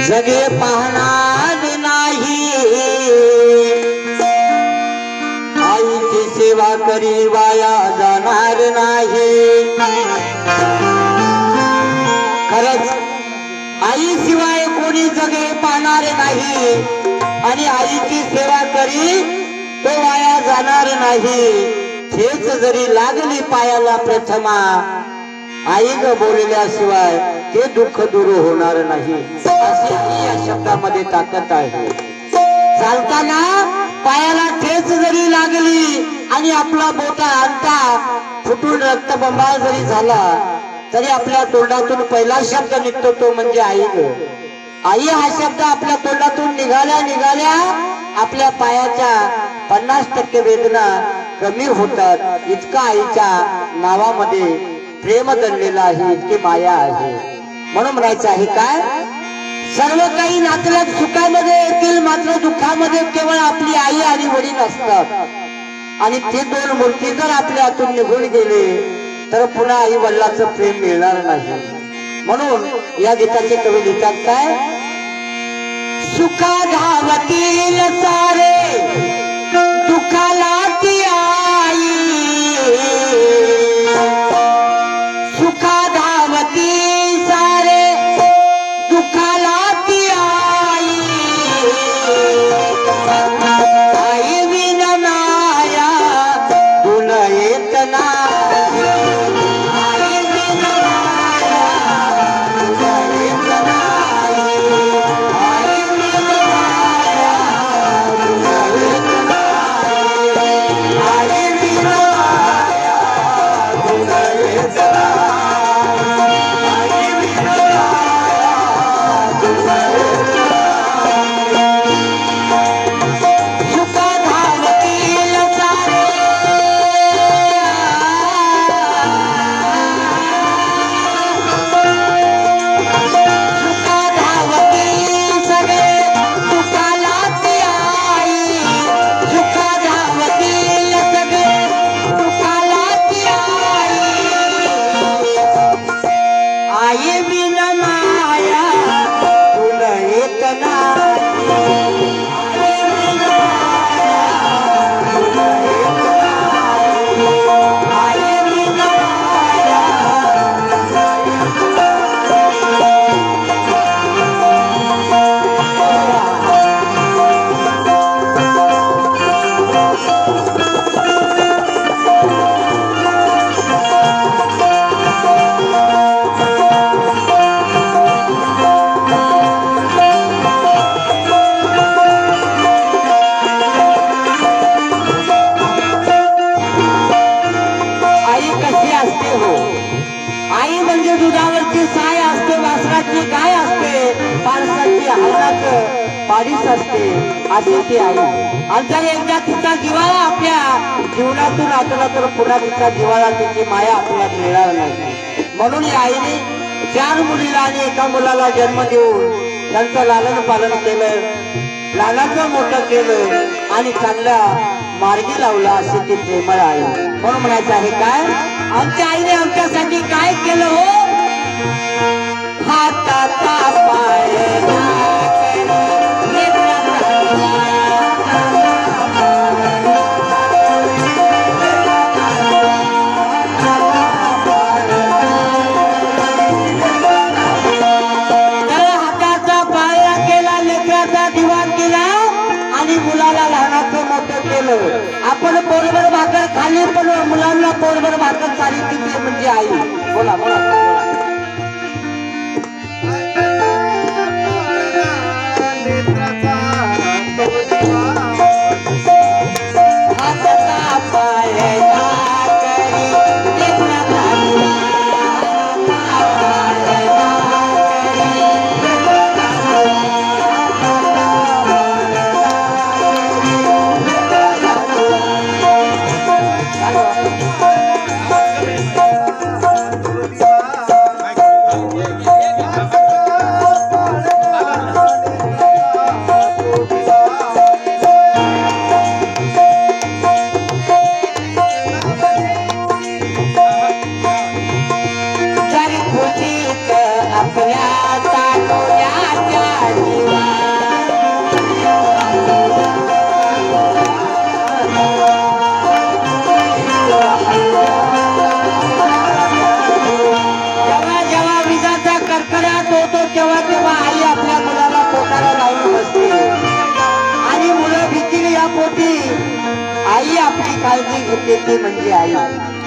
जगे पाहणार नाही, आईची सेवा करी वाया जाणार नाही। खरंच आईशिवाय कोणी जगे पाहणार नाही आणि आईची सेवा करी तो वाया जाणार नाही। ठेच जरी लागली पायाला प्रथमा, आई ग बोलल्याशिवाय ते दुःख दूर होणार नाही। अशी आई या शब्दामध्ये ताकद आहे। चालताना पायाला ठेच जरी लागली आणि आपला बोटा अंगठा फुटून रक्तबंबाळ जरी झाला तरी आपल्या तोंडातून पहिला शब्द निघतो तो म्हणजे आई ग। आई हा शब्द आपल्या तोंडातून निघाल्या आपल्या पायाच्या 50% वेदना कमी होतात। इतका आईच्या नावामध्ये प्रेम दडलेला आहे, इतकी माया आहे। म्हणून म्हणायचं आहे काय, सर्व काही नातलग सुखामध्ये येतील मात्र दुःखामध्ये केवळ आपली आई आणि वडील असतात। आणि ते दोन मूर्ती जर आपल्या हातून निघून गेले तर पुन्हा आई वडिलाचं प्रेम मिळणार नाही। म्हणून या गीताचे कवी लिहितात काय, सुखा धावतील सारे दुःखाला ती आई, सुखा धावती सारे दुःखाला ती आई, आई विन माया तुल येत नाही, आई विन माया तुल येत नाही, आई विन माया तुल येत नाही, आई विन माया तुल येत नाही। आई बिन माया तुल येत नाही, आई बिन माया तुल येत नाही, आई बिन माया आई म्हणजे दुधावरची साय असते, वासराची गाय असते, पारसाची हरणाचं पाडीस असते, अशी ती आई। आणि जर एकदा तिचा जिव्हाळा आपल्या जीवनातून आटला तर पुन्हा तिचा जिव्हाळा तिची माया आपल्याला मिळणार नाही। म्हणून या आईने 4 मुलीला आणि 1 मुलाला जन्म देऊन त्यांचं लालन पालन केलं, लहानाचं मोठं केलं आणि चांगल्या मार्गी लावला, अशी ती प्रेमळ आई। म्हणून म्हणायचं आहे काय, आमच्या आईने आमच्यासाठी काय केलं हो, हाताचा पाय हाताचा पाया केला, लेकराचा दिवाण केला आणि मुलाला लहानाचं मोठं केलं। आपण पोटभर भाकर खाली पण मुलांना पोटभर भाकर चाली ती म्हणजे आई। बोला बोला हाताचा पाय येते ती म्हणजे आई.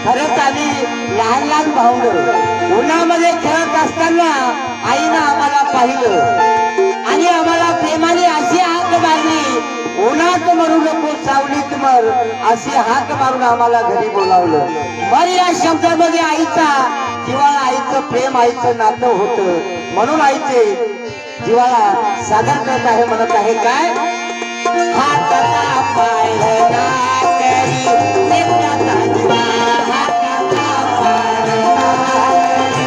खरंच आम्ही लहान लहान भावंड उन्हामध्ये खेळत असताना आईनं आम्हाला पाहिलं आणि आम्हाला प्रेमाने अशी हाक मारली, उन्हात मरू नको सावलीत मर, अशी हाक मारून आम्हाला घरी बोलावलं. मर या शब्दामध्ये आईचा जिव्हाळा, आईचं प्रेम, आईचं नातं होतं. म्हणून आईचे जिव्हाळा सादर करत आहे, म्हणत आहे काय? हाताचा पाळणा करी नेत्राचा दिवा, हाताचा पाळणा करी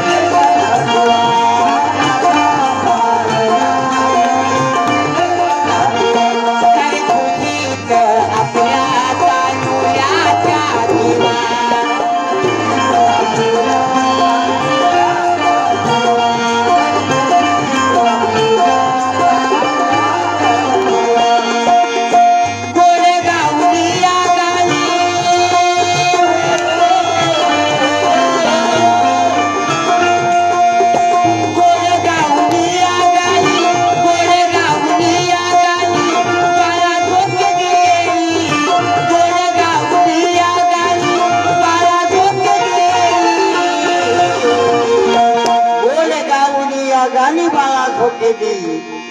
नेत्राचा दिवा, कर खुशीत आपल्या तानुयाचा दिवा.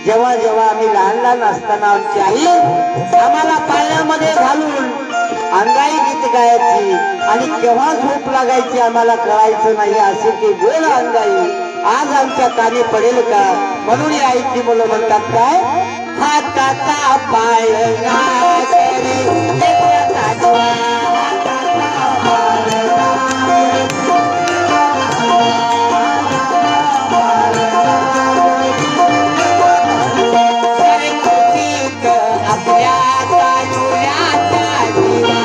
जेव्हा जेव्हा आम्ही लहान लहान असताना आमची आई आम्हाला पाळण्यामध्ये घालून अंगाई गीत गायची आणि केव्हा झोप लागायची आम्हाला कळायचं नाही. असे ते बोल अंगाई आज आमच्या कानी पडेल का? म्हणून या आईची मुलं म्हणतात काय? हाताचा पाळणा करी नेत्राचा दिवा, हाताचा पाळणा आपल्या तानुयाचा दिवा.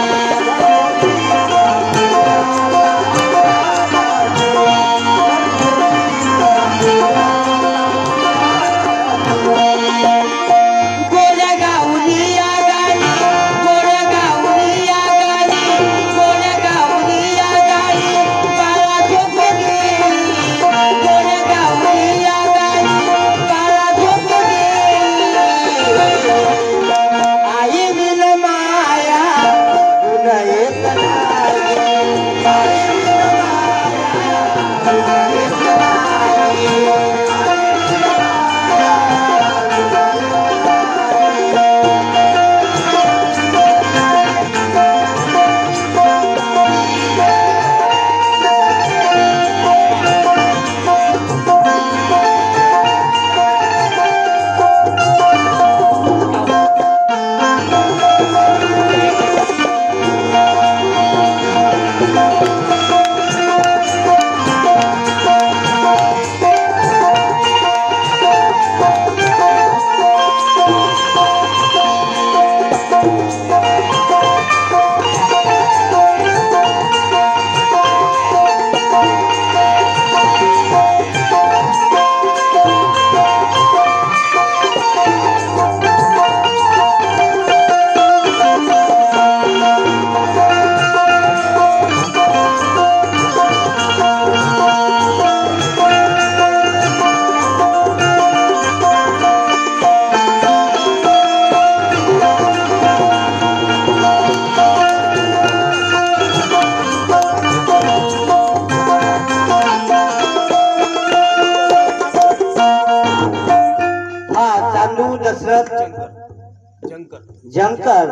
जंकर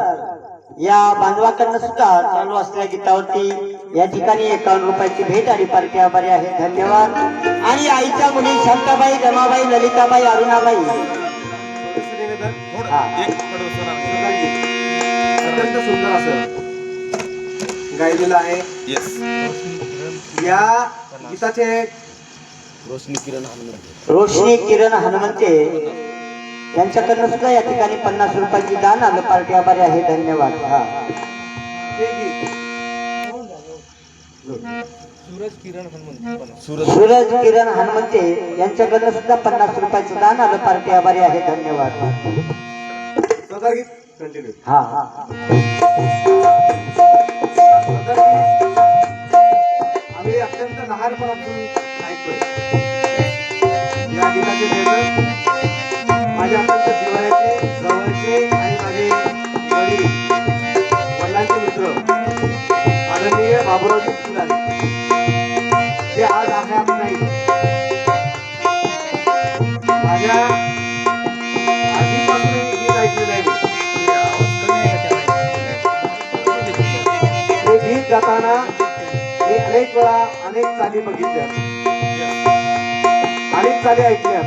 या बांधवाकडनं सुद्धा चालू असलेल्या गीतावरती या ठिकाणी 51 रुपयाची भेट आणि पार्टी आभारी आहे. धन्यवाद. आणि आईच्या मुली शांताबाई, रमाबाई, ललिताबाई, अरुणाबाई अत्यंत सुंदर असं गायलेलं आहे. या गीताचे रोशनी किरण हनुमंते यांच्याकडनं सुद्धा या ठिकाणी 50 रुपयाची दान आलं. पार्टी आभारी आहे. धन्यवाद. सूरज किरण हनुमंते यांच्याकडनं सुद्धा 50 रुपयाचं दान आलं. पार्टी आभारी आहे. धन्यवाद. हा आम्ही अत्यंत लहानपणापासून ऐकतोय या गीताचे लेखक माझ्या अत्यंत जिव्हाळ्याचे, जवळचे आणि माझे वडील, वडिलांचे मित्र बाबुरावजी फुलारी जे आज हयात नाही. माझ्या आजीपासून हे गीत ऐकलेलं आहे मी. हे गीत गाताना मी अनेक वेळा अनेक चाली बघितल्या, अनेक चाली ऐकल्या,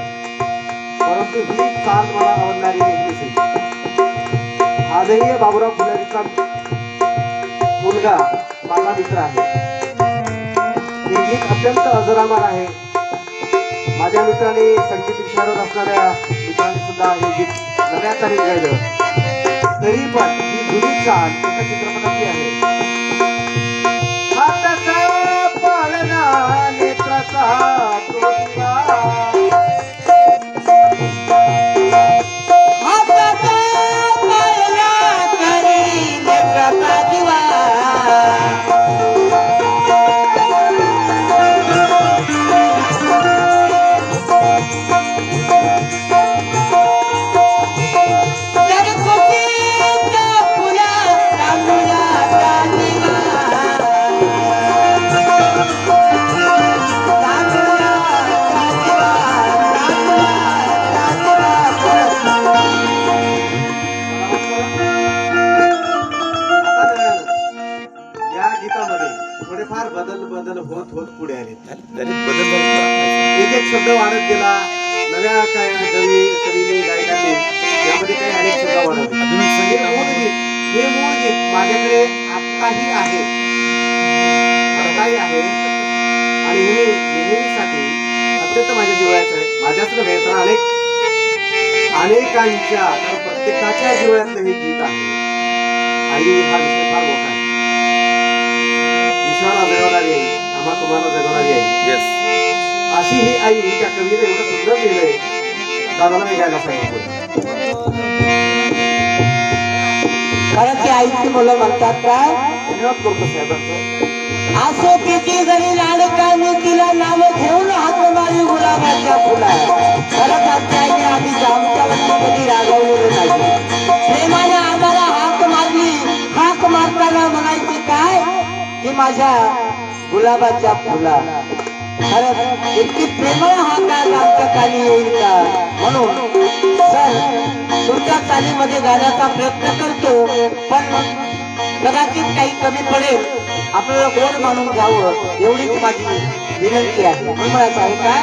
परंतु ही चाल मला आवडणारी नेहमीच आहे. आजही बाबुराव फुलारीचा मुलगा माझा मित्र आहे. हे गीत अत्यंत अजरामर आहे. माझ्या मित्राने संगीत विशारद असणाऱ्या मित्रांनी सुद्धा हे गीत नव्या चालीत गायलं. तरी पण ही जुनी चाल एका चित्रपटातली आहे. हाताचा पाळणा नेत्राचा तो दिवा, हाताचा पाळणा करी लेकराचा दिवा. या गीतामध्ये थोडेफार बदल होत होत पुढे आले. एक एक शब्द वाढत गेला. नव्या काय कवीने गायकांनी यामध्ये काही अनेक शब्द वाढवले. हे मूळ गीत माझ्याकडे आत्ताही आहे, आत्ताही आहे आणि हे मी नेहमीसाठी अत्यंत माझ्या जिव्हाळ्याचं आहे. माझ्याच नव्हे तर अनेकांच्या तर प्रत्येकाच्या जिव्हाळ्यातलं हे गीत आहे. आई हा विषय फार मोठा आहे. विश्वाला जगवणारी आई, आम्हा तुम्हाला जगवणारी आई, अशी ही आई त्या कवीने एवढं सुंदर लिहिलंय. दादाला मी गायला सांगितलं. कारण की आईची मुलं म्हणतात काय, धन्यवाद करतो साहेबांचं. असो किती जरी लाडका मी तिला नाव घेऊन हाक मारी गुलाबाच्या फुला. खरंच आमच्या आईने आधी आमच्यावरती कधी रागवलेलं नाही. प्रेमाने आम्हाला हाक मारली. हाक मारताना म्हणायची काय की माझ्या गुलाबाच्या फुला. खरंच इतकी प्रेमळ हाक आज आमच्या कानी येईल का. म्हणून सर तुमच्या चालीमध्ये गाण्याचा प्रयत्न करतो, पण कदाचित काही कमी पडेल. आपल्याला गोड मानून घ्यावं एवढीच माझी विनंती आहे. मी म्हणत आहे काय,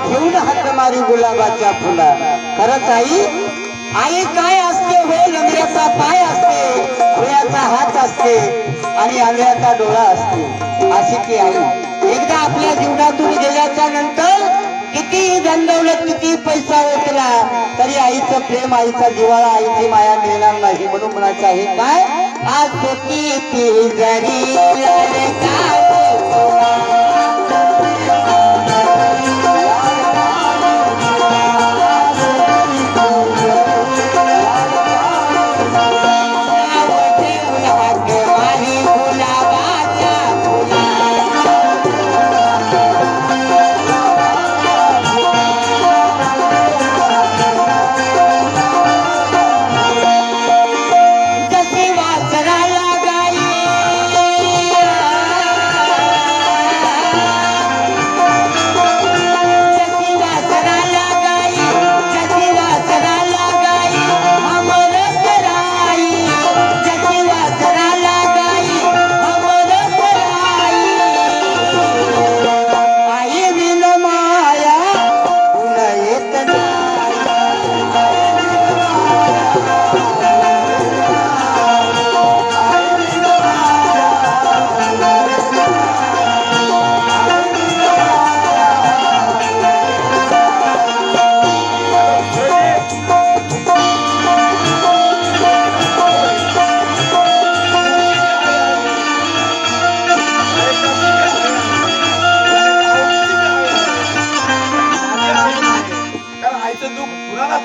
घेऊन हात मारी गुलाबाच्या फुला. खरंच आई, आई काय असते हो, लंगड्याचा पाय असते, फुल्याचा हात असते आणि आंब्याचा डोळा असते. अशी ती आई एकदा आपल्या जीवनातून गेल्याच्या नंतर कितीही धनदौलत, किती पैसा ओतला तरी आईचं प्रेम, आईचा जिव्हाळा, आईची माया मिळणार नाही. म्हणून म्हणायचं आहे काय, आज किती जरी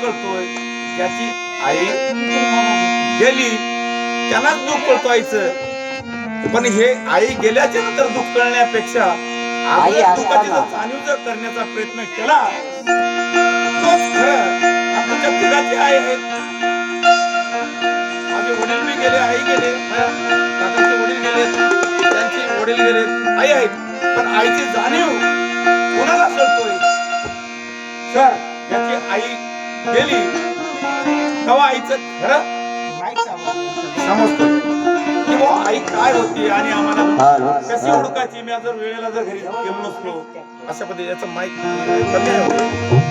कळतोय ज्याची आई गेली त्यांनाच दुःख कळतो आईचं. पण हे आई गेल्याच्या नंतर दुःख कळण्यापेक्षा आई अगोदर दुःखाची असताना. जर जाणीव जर करण्याचा प्रयत्न केला तोच खरं. आणि तुमच्या तिघाची आई आहेत. माझे वडील बी गेले, आई गेले, काकांचे वडील गेले, त्यांचे वडील गेले, आई आहेत. पण आईची जाणीव कोणाला कळतोय? सर ज्याची आई गेली तेव्हा आईचं खरं समजतो की बुवा आई काय होती आणि आम्हाला कशी ओळखायची. मी जर वेळेला जर घरी गेलो नसलो अशा पद्धतीचं माहिती कमी आहे.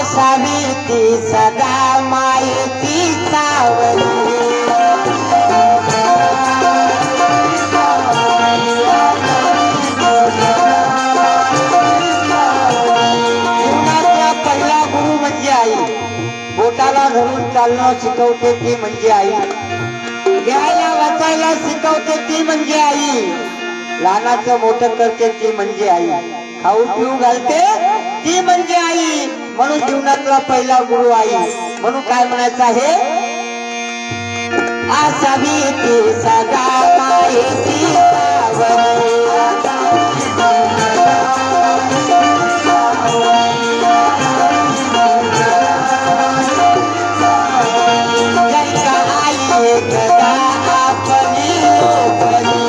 सावित्री सदा मायेची सावली जीवनाचा पहिला गुरु म्हणजे आई. बोटाला धरून चालणं शिकवते ती म्हणजे आई. लिहायला वाचायला शिकवते ती म्हणजे आई. लहानाचं मोठं करते ती म्हणजे आई. खाऊ पिऊ घालते ती म्हणजे आई. म्हणून जीवनातला पहिला गुरु आई. म्हणून काय म्हणायचं आहे? सावित्री सदा मायेची सावली जय का आई एकदा आपली लोकली.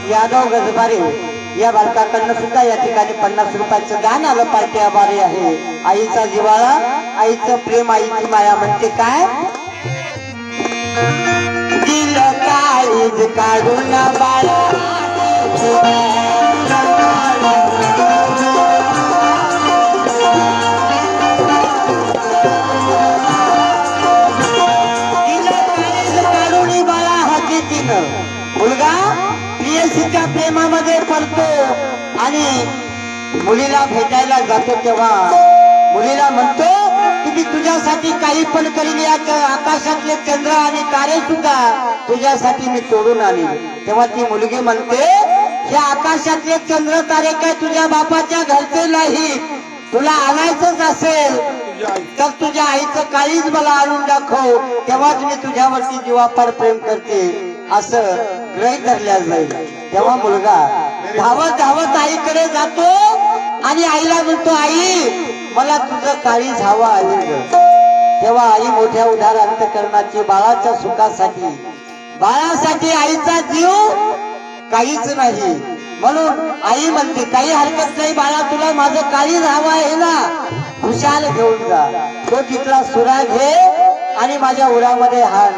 यादव गजबारे या बालकाकडनं सुद्धा या ठिकाणी 50 रुपयाचं दान आलं. पार्टी आभारी आहे. आईचा जिव्हाळा, आईचं प्रेम, आईची माया म्हणते काय? दिल काळीज काढून बाळा मुलगा प्रियसीच्या प्रेमामध्ये पडतो आणि मुलीला भेटायला जातो तेव्हा मुलीला म्हणतो की मी तुझ्यासाठी काही पण करीन. या आकाशातले चंद्र आणि तारे सुद्धा तुझ्यासाठी मी तोडून आणीन. तेव्हा ती मुलगी म्हणते हे आकाशातले चंद्र तारे काय तुझ्या बापाच्या घरचे नाही. तुला आणायचंच असेल तर तुझ्या आईचं काळीज मला आणून दाखव. तेव्हाच मी तुझ्यावरती जीवापाड प्रेम करते असं गृहीत धरल्या जाईल. तेव्हा मुलगा धावत धावत आईकडे जातो आणि आईला म्हणतो आई मला तुझं काळीज हवं आहे. तेव्हा आई मोठ्या उदार अंतकरणाची बाळाच्या सुखासाठी बाळासाठी आईचा जीव काहीच नाही. म्हणून आई म्हणते काही हरकत नाही बाळा तुला माझं काळीज हवं आहे ना खुशाल घेऊन जा. तो तिथला सुरा घे आणि माझ्या उरामध्ये हाण.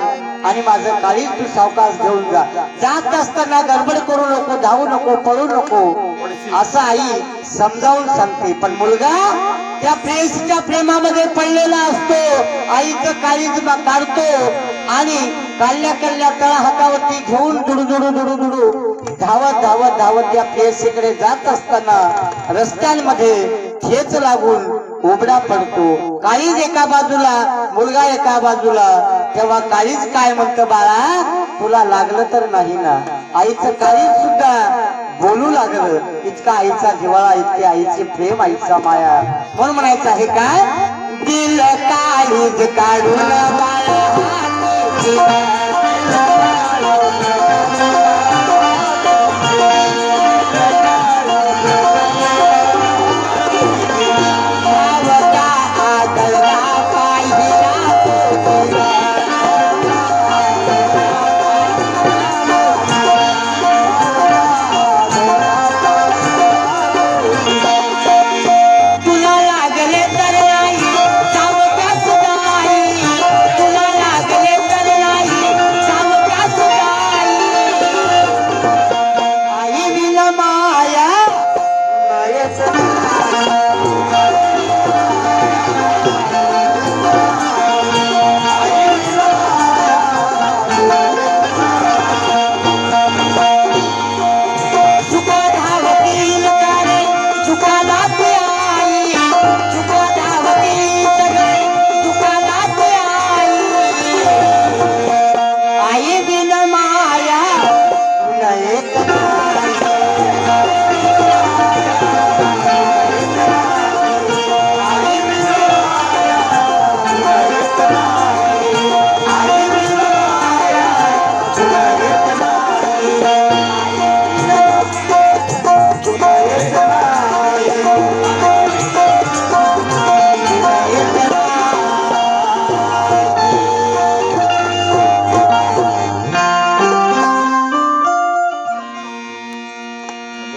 आणि माझं काळीज तू सावकाश घेऊन जा. जात असताना गडबड करू नको, धावू नको, पळू नको असं आई समजावून सांगते. पण मुलगा त्या प्रेयसीच्या प्रेमामध्ये पडलेला असतो. आईचं काळीज काढतो आणि काढल्या तळ हातावरती घेऊन दुडू धावत धावत धावत त्या प्रेयसीकडे जात असताना रस्त्यांमध्ये ठेच लागून उबडा पडतो. काळीज एका बाजूला, मुलगा एका बाजूला. तेव्हा काळीज काय म्हणतं, बाळा तुला लागलं तर नाही ना. आईचं काळीज सुद्धा बोलू लागलं. इतका आईचा जिव्हाळा, इतके आईचे प्रेम, आईचा माया. म्हणून म्हणायचं आहे काय, दिल काळीज काढून